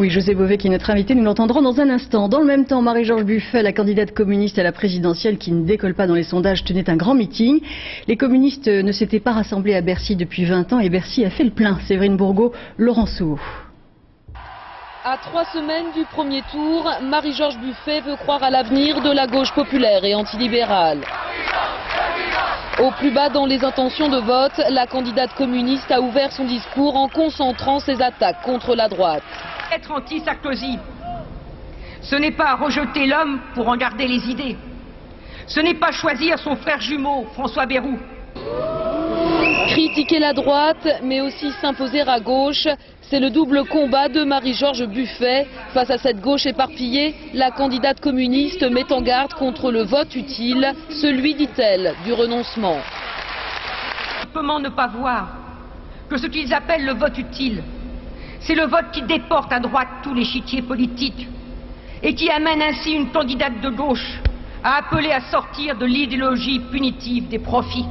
Oui, José Bové qui est notre invité, nous l'entendrons dans un instant. Dans le même temps, Marie-Georges Buffet, la candidate communiste à la présidentielle qui ne décolle pas dans les sondages, tenait un grand meeting. Les communistes ne s'étaient pas rassemblés à Bercy depuis 20 ans et Bercy a fait le plein. Séverine Bourgault, Laurent Souhaut. À 3 semaines du premier tour, Marie-Georges Buffet veut croire à l'avenir de la gauche populaire et antilibérale. Au plus bas dans les intentions de vote, la candidate communiste a ouvert son discours en concentrant ses attaques contre la droite. Être anti-Sarkozy, ce n'est pas rejeter l'homme pour en garder les idées. Ce n'est pas choisir son frère jumeau, François Bayrou. Critiquer la droite, mais aussi s'imposer à gauche, c'est le double combat de Marie-Georges Buffet. Face à cette gauche éparpillée, la candidate communiste met en garde contre le vote utile, celui, dit-elle, du renoncement. Comment ne pas voir que ce qu'ils appellent le vote utile, c'est le vote qui déporte à droite tous les l'échiquier politique et qui amène ainsi une candidate de gauche à appeler à sortir de l'idéologie punitive des profits.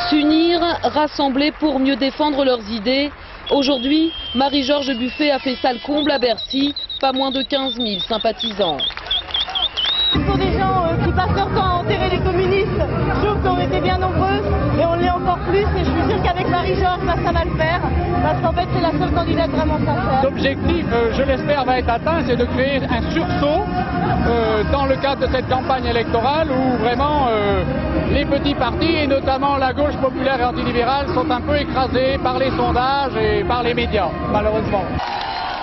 S'unir, rassembler pour mieux défendre leurs idées. Aujourd'hui, Marie-Georges Buffet a fait salle comble à Bercy, pas moins de 15 000 sympathisants. Ce sont des gens qui passent leur temps à enterrer les communistes. Je trouve qu'on était bien nombreux et on l'est encore plus. Et je suis sûre qu'avec Marie-Georges, ça va le faire. Parce qu'en fait, c'est la seule candidate vraiment sincère. L'objectif, je l'espère, va être atteint, c'est de créer un sursaut dans le cadre de cette campagne électorale où vraiment les petits partis, et notamment la gauche populaire et antilibérale, sont un peu écrasés par les sondages et par les médias, malheureusement.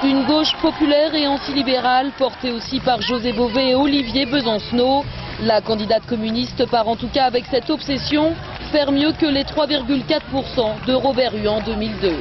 Une gauche populaire et antilibérale portée aussi par José Bové et Olivier Besancenot. La candidate communiste part en tout cas avec cette obsession, faire mieux que les 3,4% de Robert Hue en 2002.